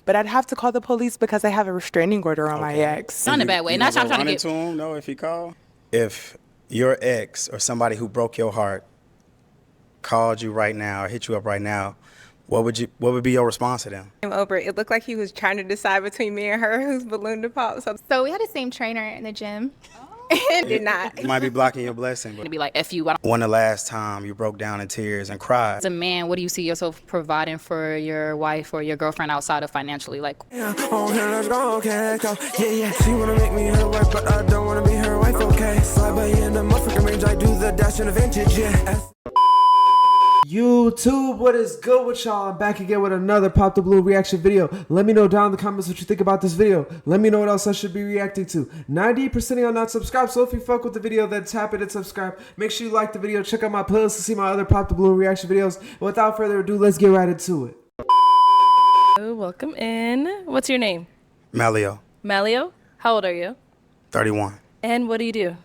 but I'd have to call the police because I have a restraining order on my ex. Not in a bad way. You Not never trying to run get. into him, though, if he called? If your ex or somebody who broke your heart called you right now or hit you up right now, what would be your response to them? Came over, it looked like he was trying to decide between me and her whose balloon to pop. So we had the same trainer in the gym. And did not. You might be blocking your blessing, To but be like, F you. when the last time you broke down in tears and cried? As a man, what do you see yourself providing for your wife or your girlfriend outside of financially? Like, Yeah, let's go, okay, go. Yeah. She wanna make me her wife, but I don't wanna be her wife, okay. Slide by in the motherfucking range, I do the dash in the vintage, yeah. YouTube, what is good with y'all? I'm back again with another Pop the Blue reaction video. Let me know down in the comments what you think about this video. Let me know what else I should be reacting to. 90% of y'all not subscribed, so if you fuck with the video, then tap it and subscribe. Make sure you like the video, check out my playlist to see my other Pop the Blue reaction videos. Without further ado, let's get right into it. Welcome in. What's your name? Melio, Malio? How old are you? 31. And what do you do?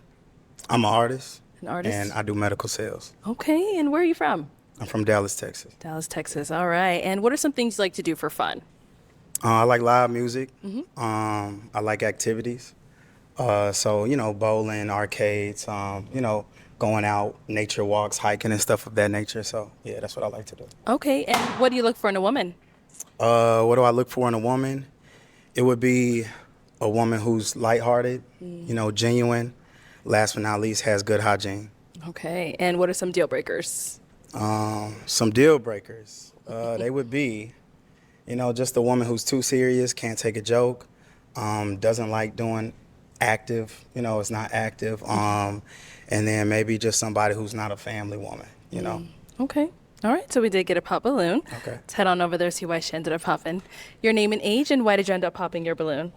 I'm an artist. An artist? And I do medical sales. Okay, and where are you from? I'm from Dallas, Texas. Dallas, Texas. All right. And what are some things you like to do for fun? I like live music. I like activities. So, bowling, arcades, going out, nature walks, hiking and stuff of that nature. So, yeah, that's what I like to do. Okay, and what do you look for in a woman? What do I look for in a woman? It would be a woman who's lighthearted, genuine. Last but not least, has good hygiene. Okay, and what are some deal breakers? Some deal breakers. They would be, just a woman who's too serious, can't take a joke, doesn't like doing active, it's not active. And then maybe just somebody who's not a family woman, Okay. All right, so we did get a pop balloon. Okay. Let's head on over there, see why she ended up popping. Your name and age, and why did you end up popping your balloon?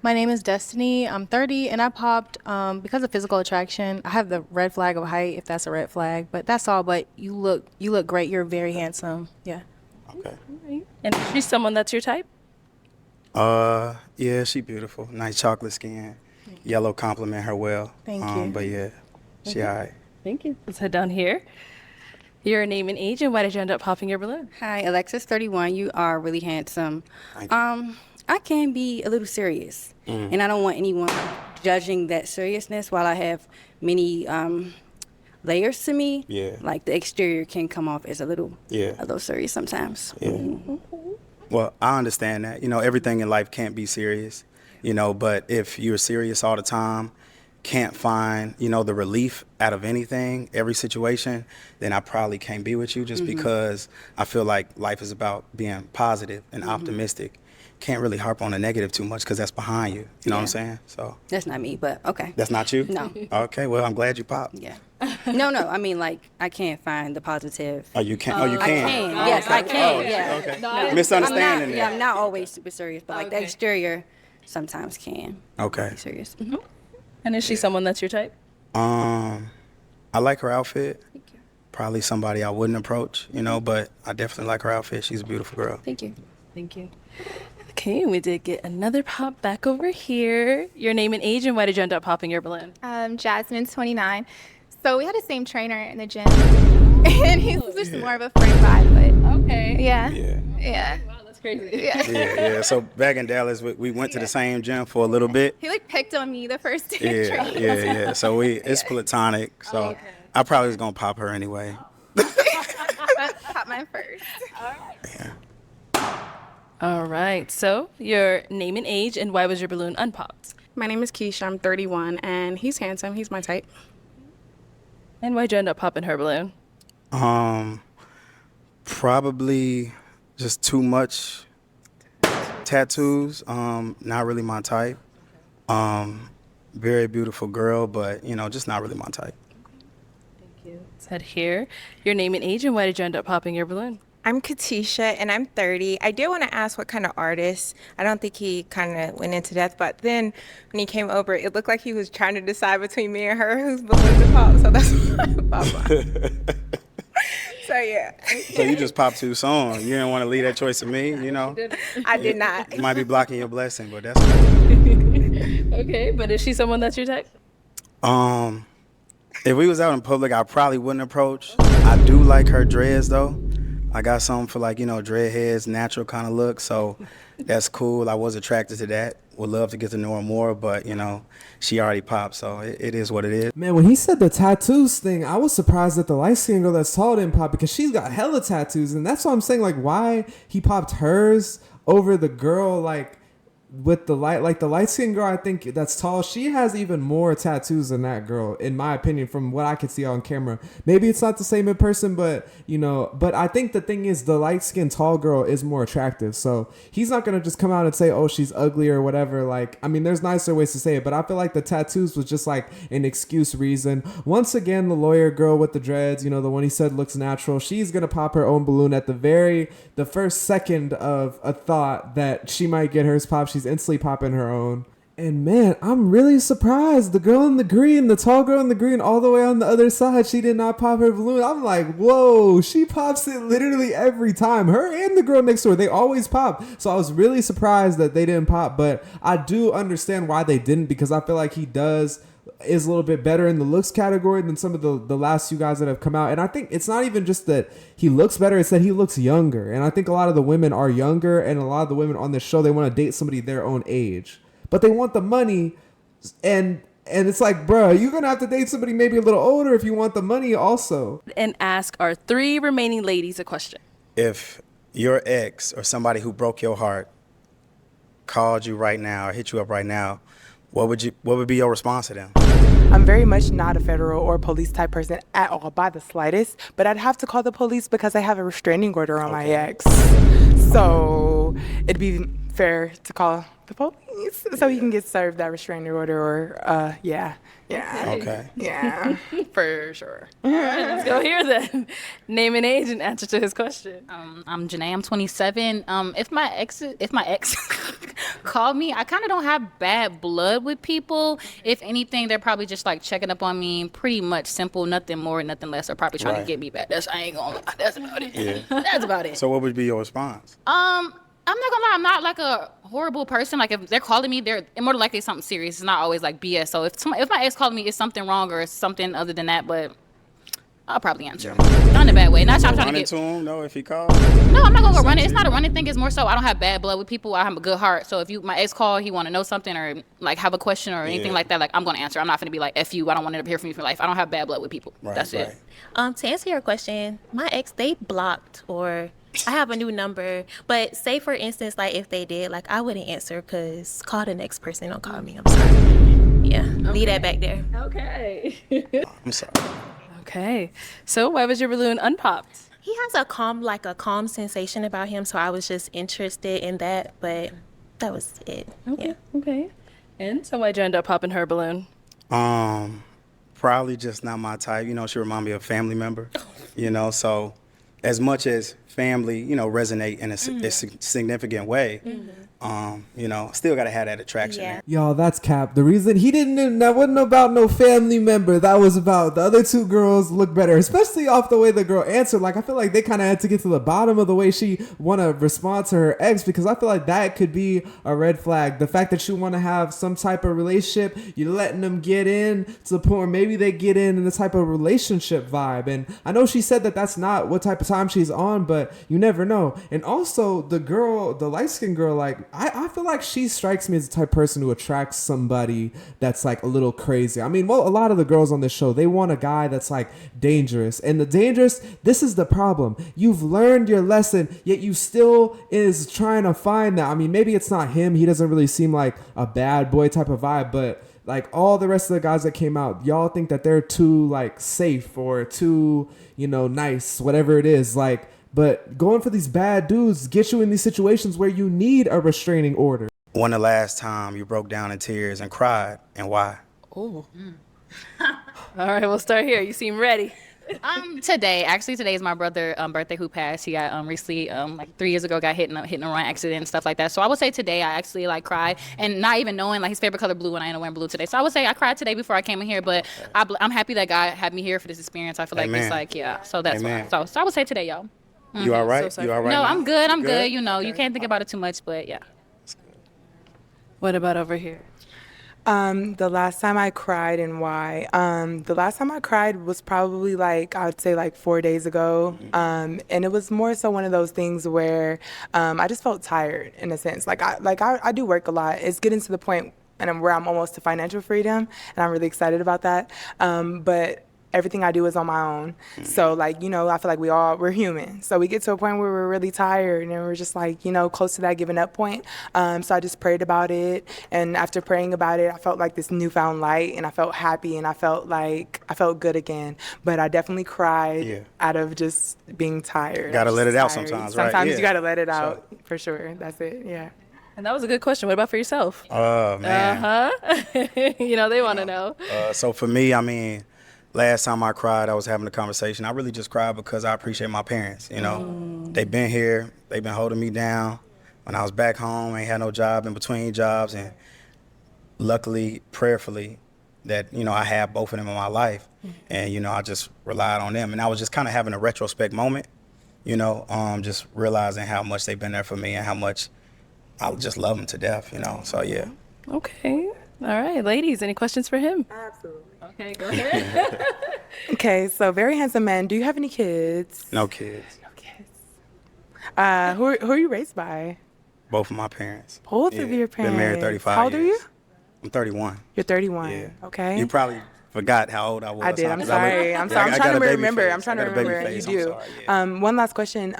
My name is Destiny. I'm 30, and I popped because of physical attraction. I have the red flag of height, if that's a red flag, but that's all. But you look great. You're very handsome. Yeah. Okay. And is she someone that's your type? Yeah, she beautiful. Nice chocolate skin. Yellow compliment her well. Thank you. But yeah, she all right. Thank you. Let's head down here. Your name and age, and why did you end up popping your balloon? Hi, Alexis, 31. You are really handsome. Thank you. I can be a little serious, and I don't want anyone judging that seriousness. While I have many layers to me, Yeah. like the exterior can come off as a little Yeah. serious sometimes. Yeah. Well, I understand that. Everything in life can't be serious, but if you're serious all the time, can't find, the relief out of anything, every situation, then I probably can't be with you just because I feel like life is about being positive and optimistic. Can't really harp on the negative too much because that's behind you. You know what I'm saying? So That's not me, but okay. that's not you? No. Okay, well, I'm glad you popped. Yeah. No. I mean, like, I can't find the positive. Oh, you can? Oh, you I can? can. Yes, I can. Oh, Yeah. okay. I'm Misunderstanding not, there. I'm not always super serious, but like the exterior sometimes can Okay. be serious. And is she someone that's your type? I like her outfit. Probably somebody I wouldn't approach, but I definitely like her outfit. She's a beautiful girl. Thank you. Thank you. Okay, we did get another pop back over here. Your name and age, and why did you end up popping your balloon? Jasmine, 29. So we had the same trainer in the gym, and he's just more of a friend vibe, but Okay. yeah. Yeah. Wow, that's crazy. Yeah. Yeah. So back in Dallas, we went to the same gym for a little bit. He picked on me the first day of Yeah, training. yeah. So it's platonic. So I probably was gonna pop her anyway. Pop mine first. Yeah. All right, so your name and age, and why was your balloon unpopped? My name is Keisha. I'm 31, and he's handsome. He's my type. And why'd you end up popping her balloon? Probably just too much tattoos. Not really my type. Very beautiful girl, but just not really my type. Thank you. Let's head here. Your name and age, and why did you end up popping your balloon? I'm Katisha, and I'm 30. I did want to ask what kind of artist. I don't think he kind of went into depth, but then when he came over, it looked like he was trying to decide between me and her whose balloon to pop, so that's why I popped mine. So, yeah. So you just popped too soon. You didn't want to leave that choice to me, I did not. You might be blocking your blessing, but that's okay. Okay, but is she someone that's your type? If we was out in public, I probably wouldn't approach. I do like her dreads though, I got something for like, dreadheads, natural kind of look. So that's cool. I was attracted to that. Would love to get to know her more, but she already popped. So it is what it is. Man, when he said the tattoos thing, I was surprised that the light skinned girl that's tall didn't pop because she's got hella tattoos. And that's why I'm saying, like, why he popped hers over the girl, like, with the light skinned girl, I think that's tall. She has even more tattoos than that girl, in my opinion, from what I could see on camera. Maybe it's not the same in person, but but I think the thing is the light skinned tall girl is more attractive. So he's not gonna just come out and say, oh, she's ugly or whatever. Like, I mean, there's nicer ways to say it, but I feel like the tattoos was just like an excuse reason. Once again, the lawyer girl with the dreads, the one he said looks natural, she's gonna pop her own balloon at the first second of a thought that she might get hers popped. She's instantly popping her own. And man, I'm really surprised. The girl in the green, the tall girl in the green, all the way on the other side, she did not pop her balloon. I'm like, whoa, she pops it literally every time. Her and the girl next to her, they always pop. So I was really surprised that they didn't pop, but I do understand why they didn't, because I feel like he is a little bit better in the looks category than some of the last few guys that have come out. And I think it's not even just that he looks better, it's that he looks younger. And I think a lot of the women are younger, and a lot of the women on this show, they want to date somebody their own age. But they want the money, and it's like, bro, you're going to have to date somebody maybe a little older if you want the money also. And ask our 3 remaining ladies a question. If your ex or somebody who broke your heart called you right now or hit you up right now, what would be your response to them? I'm very much not a federal or police type person at all, by the slightest, but I'd have to call the police because I have a restraining order on my ex. So it'd be fair to call the police so he can get served that restraining order, or yeah. Okay. Yeah, for sure. All right, let's go here then. Name and age and answer to his question. I'm Janae. I'm 27. If my ex called me, I kind of don't have bad blood with people. If anything, they're probably just like checking up on me. Pretty much simple, nothing more, nothing less. They're probably trying to get me back. I ain't gonna lie. That's about it. Yeah. That's about it. So what would be your response? I'm not gonna lie, I'm not like a horrible person. Like if they're calling me, they're more than likely something serious. It's not always like BS. So if my ex called me, it's something wrong or something other than that. But I'll probably answer. Not in a bad way. Not trying to Run get. into him, no, if he calls. No, I'm not gonna go run it. It's not a running thing. It's more so I don't have bad blood with people. I have a good heart. So if my ex call, he want to know something or like have a question or anything like that, like I'm gonna answer. I'm not gonna be like F you. I don't want to hear from you for life. I don't have bad blood with people. That's it. To answer your question, my ex, they blocked, or I have a new number. But say for instance, like if they did, like I wouldn't answer because call the next person. Don't call me. I'm sorry. Yeah, leave that back there. Okay. I'm sorry. Okay. So why was your balloon unpopped? He has a calm sensation about him, so I was just interested in that, but that was it. Okay. Yeah. Okay. And so why'd you end up popping her balloon? Probably just not my type. She remind me of a family member. So as much as family, resonate in a significant way, still gotta have that attraction. Yeah. Y'all, that's cap. The reason that wasn't about no family member. That was about the other 2 girls look better, especially off the way the girl answered. Like, I feel like they kind of had to get to the bottom of the way she want to respond to her ex, because I feel like that could be a red flag. The fact that you want to have some type of relationship, you're letting them get in to the point where maybe they get in the type of relationship vibe. And I know she said that that's not what type of time she's on, but you never know. And also the girl, the light-skinned girl, like, I feel like she strikes me as the type of person who attracts somebody that's like a little crazy. I mean, well, a lot of the girls on this show, they want a guy that's like dangerous. And this is the problem. You've learned your lesson, yet you still is trying to find that. I mean, maybe it's not him. He doesn't really seem like a bad boy type of vibe, but like all the rest of the guys that came out, y'all think that they're too like safe or too, nice, whatever it is. Like, but going for these bad dudes get you in these situations where you need a restraining order. When the last time you broke down in tears and cried, and why? Oh. All right, we'll start here. You seem ready. Today is my brother's birthday who passed. He got recently like 3 years ago got hit in a run accident and stuff like that. So I would say today I actually like cried, and not even knowing like his favorite color blue, and I ended up wearing blue today. So I would say I cried today before I came in here, but I'm happy that God had me here for this experience. I feel like it's like so that's why. So I would say today, y'all. You all right? You all right? No, now? I'm good. I'm good. You can't think about it too much, but yeah. What about over here? The last time I cried and why? The last time I cried was probably like, I would say like 4 days ago. And it was more so one of those things where I just felt tired in a sense. I do work a lot. It's getting to the point where I'm almost to financial freedom, and I'm really excited about that. But everything I do is on my own. So like, I feel like we're human. So we get to a point where we're really tired and we're just like, close to that giving up point. So I just prayed about it. And after praying about it, I felt like this newfound light, and I felt happy, and I felt good again. But I definitely cried out of just being tired. Gotta let it out Tired. sometimes, right? Sometimes Yeah. you gotta let it out, for sure. That's it, yeah. And that was a good question. What about for yourself? Oh, man. They want to know. So for me, I mean, last time I cried, I was having a conversation. I really just cried because I appreciate my parents. They've been here. They've been holding me down. When I was back home, I ain't had no job in between jobs. And luckily, prayerfully, that, I had both of them in my life. And, I just relied on them. And I was just kind of having a retrospect moment, just realizing how much they've been there for me and how much I just love them to death, So, yeah. Okay. All right. Ladies, any questions for him? Absolutely. Okay, go ahead. Okay, so very handsome man. Do you have any kids? No kids. Who are you raised by? Both of my parents. Both of your parents. Been married 35 How old are you? years. I'm 31. You're 31. Yeah. Okay. You probably forgot how old I was. I did. I'm 'cause I sorry. look- I'm Yeah, sorry. I'm I trying got to a baby remember. face. I'm trying I to got a baby remember. You face. I'm do. sorry, yeah. One last question.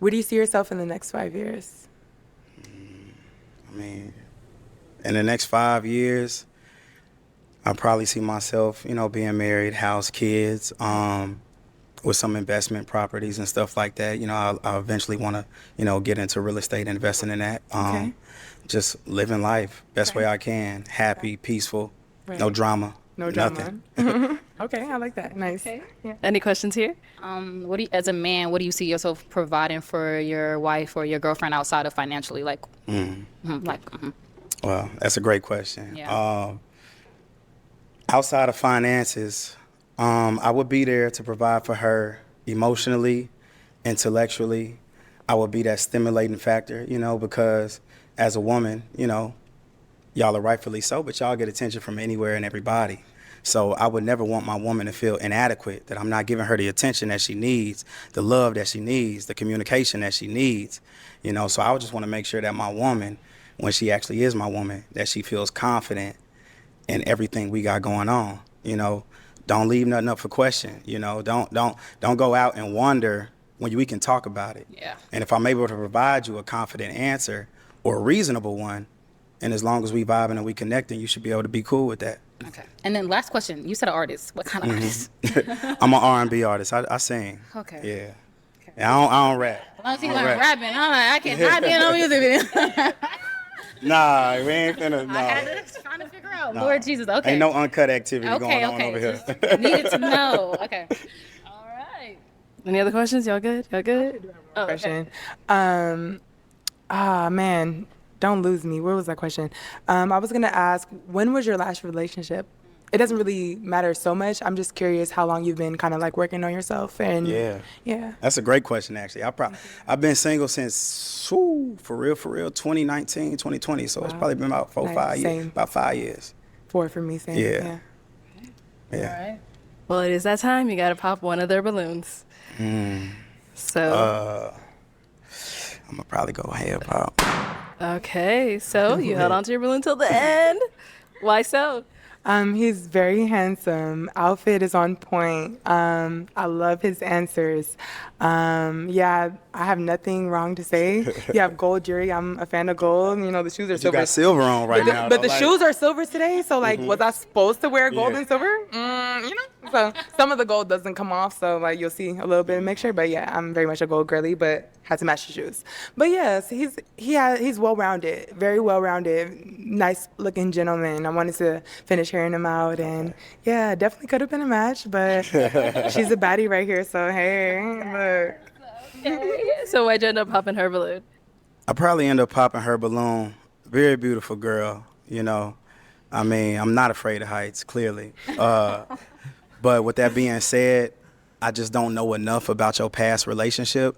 Where do you see yourself in the next 5 years? I mean, in the next 5 years, I probably see myself, being married, house, kids, with some investment properties and stuff like that. I'll eventually want to, get into real estate, investing in that. Okay. Just living life best way I can, happy, peaceful, Right. no drama, No drama. nothing. Okay, I like that. Nice. Okay. Yeah. Any questions here? As a man, what do you see yourself providing for your wife or your girlfriend outside of financially? Well, that's a great question. Yeah. Outside of finances, I would be there to provide for her emotionally, intellectually. I would be that stimulating factor, because as a woman, y'all are rightfully so, but y'all get attention from anywhere and everybody. So I would never want my woman to feel inadequate, that I'm not giving her the attention that she needs, the love that she needs, the communication that she needs. So I would just want to make sure that my woman, when she actually is my woman, that she feels confident in everything we got going on. Don't leave nothing up for question. Don't go out and wonder when we can talk about it. Yeah. And if I'm able to provide you a confident answer or a reasonable one, and as long as we vibing and we connecting, you should be able to be cool with that. Okay. And then last question. You said an artist. What kind of artist? I'm an R&B artist. I sing. Okay. Yeah. Okay. I don't rap. As long as you weren't rapping, I'm like, I can't be in no music video. Nah, we ain't finna. I Nah. had to trying to figure out. Lord Jesus. Okay. Ain't no uncut activity going on over here. Just needed to know. Okay. All right. Any other questions? Y'all good? Y'all good? Oh, Question. Man, don't lose me. Where was that question? I was gonna ask, when was your last relationship? It doesn't really matter so much. I'm just curious how long you've been kind of like working on yourself and yeah. That's a great question, actually. I've been single since, for real, 2019, 2020. So it's probably been about 5 years. Same. About 5 years. 4 for me, same. Yeah. All right. Well, it is that time. You got to pop one of their balloons. So. I'm gonna probably go hip hop. Okay. So you held on to your balloon till the end. Why so? He's very handsome. Outfit is on point. I love his answers. Yeah, I have nothing wrong to say. You have gold jewelry. I'm a fan of gold. The shoes are silver. You got silver on right now. But the shoes are silver today. So was I supposed to wear gold and silver? So some of the gold doesn't come off. So you'll see a little bit of mixture. But yeah, I'm very much a gold girly, but had to match the shoes. But yes, he's well-rounded, very well-rounded, nice looking gentleman. I wanted to finish hearing him out, and yeah, definitely could have been a match, but she's a baddie right here. So hey, look. Okay. So why'd you end up popping her balloon? I probably end up popping her balloon. Very beautiful girl, I mean, I'm not afraid of heights, clearly. But with that being said, I just don't know enough about your past relationship.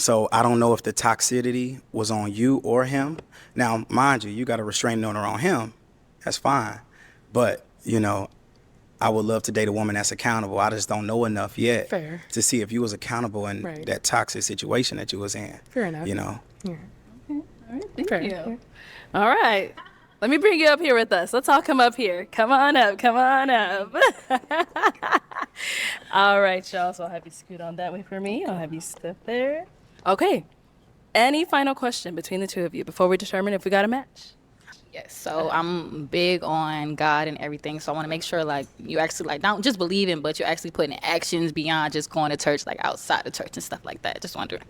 So I don't know if the toxicity was on you or him. Now, mind you, you got a restraining order on him. That's fine. But, you know, I would love to date a woman that's accountable. I just don't know enough yet Fair. to see if you was accountable in Right. that toxic situation that you was in. Fair enough. You know. Yeah. All right, thank Fair. you. All right. Let me bring you up here with us. Let's all come up here. Come on up. Come on up. All right, y'all. So I'll have you scoot on that way for me. I'll have you step there. Okay. Any final question between the two of you before we determine if we got a match? Yes, so I'm big on God and everything, so I want to make sure like you actually like don't just believing, but you're actually putting actions beyond just going to church, like outside the church and stuff like that. Just wondering.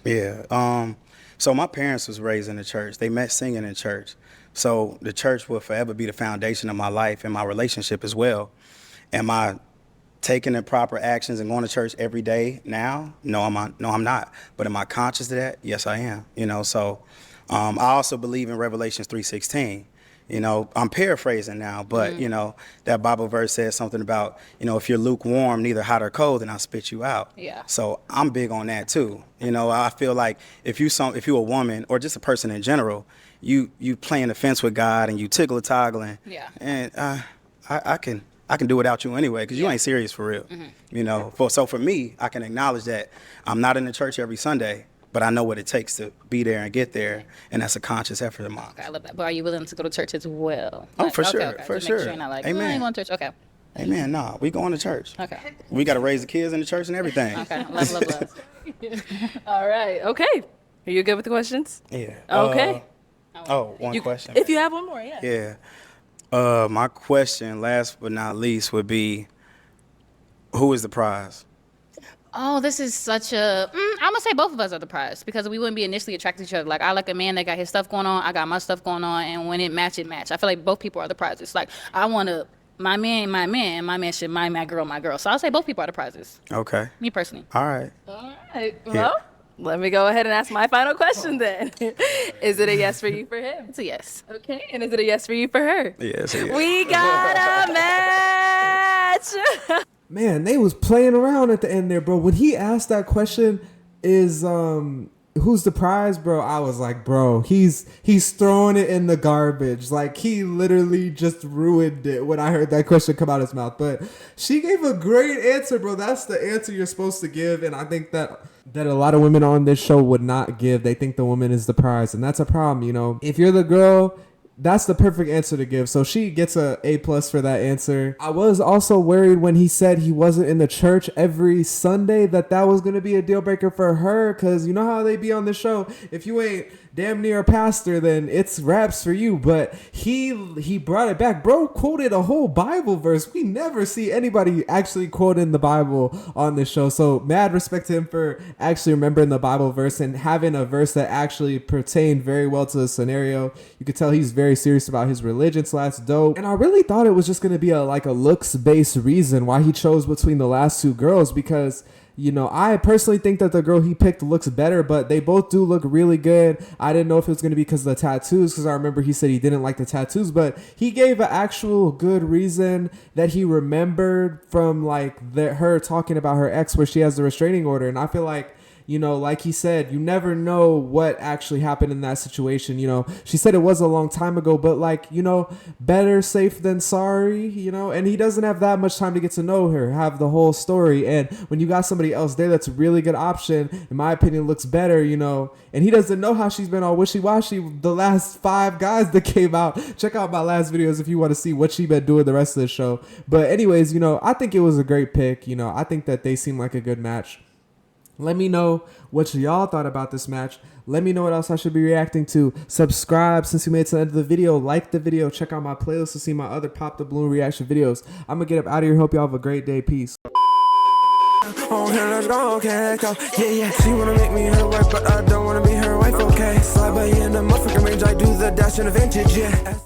Yeah. So my parents was raised in the church. They met singing in church. So the church will forever be the foundation of my life and my relationship as well. Am I taking the proper actions and going to church every day now? No, I'm not. But am I conscious of that? Yes, I am. You know, so I also believe in Revelations 3:16. You know, I'm paraphrasing now, but, you know, that Bible verse says something about, you know, if you're lukewarm, neither hot or cold, then I'll spit you out. Yeah. So I'm big on that, too. You know, I feel like if you're a woman or just a person in general, you playing the fence with God and you tickle-toggling. Yeah. And I can do without you anyway because you ain't serious for real. You know, so for me, I can acknowledge that I'm not in the church every Sunday, but I know what it takes to be there and get there, and that's a conscious effort of mine. Okay, I love that. But are you willing to go to church as well? Oh, Like, for okay, sure, okay. for Just make sure. You're not like, Amen. I ain't going to church. Okay. Amen. Nah, we going to church. Okay. We got to raise the kids in the church and everything. Okay. Love. All right. Okay. Are you good with the questions? Yeah. Okay. One question. If you have one more, yeah. Yeah. My question, last but not least, would be, who is the prize? Oh, this is such a. I'm gonna say both of us are the prize because we wouldn't be initially attracted to each other. Like I like a man that got his stuff going on, I got my stuff going on, and when it match, it match. I feel like both people are the prizes. Like I want to my man, and my man should mind my girl. So I'll say both people are the prizes. Okay. Me personally. All right. All right. Well, let me go ahead and ask my final question then. Is it a yes for you for him? It's a yes. Okay. And is it a yes for you for her? Yes. We got a match. Man, they was playing around at the end there, bro. When he asked that question, is who's the prize, bro? I was like, bro, he's throwing it in the garbage. Like he literally just ruined it when I heard that question come out of his mouth. But she gave a great answer, bro. That's the answer you're supposed to give, and I think that a lot of women on this show would not give. They think the woman is the prize, and that's a problem. You know, if you're the girl, that's the perfect answer to give. So she gets A+ for that answer. I was also worried when he said he wasn't in the church every Sunday that was going to be a deal breaker for her. Because you know how they be on the show. If you ain't damn near a pastor, then it's raps for you. But he brought it back. Bro quoted a whole Bible verse. We never see anybody actually quoting the Bible on this show. So mad respect to him for actually remembering the Bible verse and having a verse that actually pertained very well to the scenario. You could tell he's very serious about his religion, so that's dope. And I really thought it was just going to be a looks-based reason why he chose between the last two girls, because you know, I personally think that the girl he picked looks better, but they both do look really good. I didn't know if it was going to be because of the tattoos, because I remember he said he didn't like the tattoos, but he gave an actual good reason that he remembered from her talking about her ex where she has the restraining order. And I feel like, you know, like he said, you never know what actually happened in that situation. You know, she said it was a long time ago, but you know, better safe than sorry, you know, and he doesn't have that much time to get to know her, have the whole story. And when you got somebody else there, that's a really good option. In my opinion, looks better, you know, and he doesn't know how she's been all wishy-washy the last 5 guys that came out. Check out my last videos if you want to see what she been doing the rest of the show. But anyways, you know, I think it was a great pick. You know, I think that they seem like a good match. Let me know what y'all thought about this match. Let me know what else I should be reacting to. Subscribe since you made it to the end of the video. Like the video. Check out my playlist to see my other Pop the Balloon reaction videos. I'm going to get up out of here. Hope y'all have a great day. Peace. Okay, let's go, okay, let's go. Yeah. She wanna make me her wife, but I don't wanna be her wife, okay. Slide by in the motherfucking range, I do the dash in a vintage, yeah.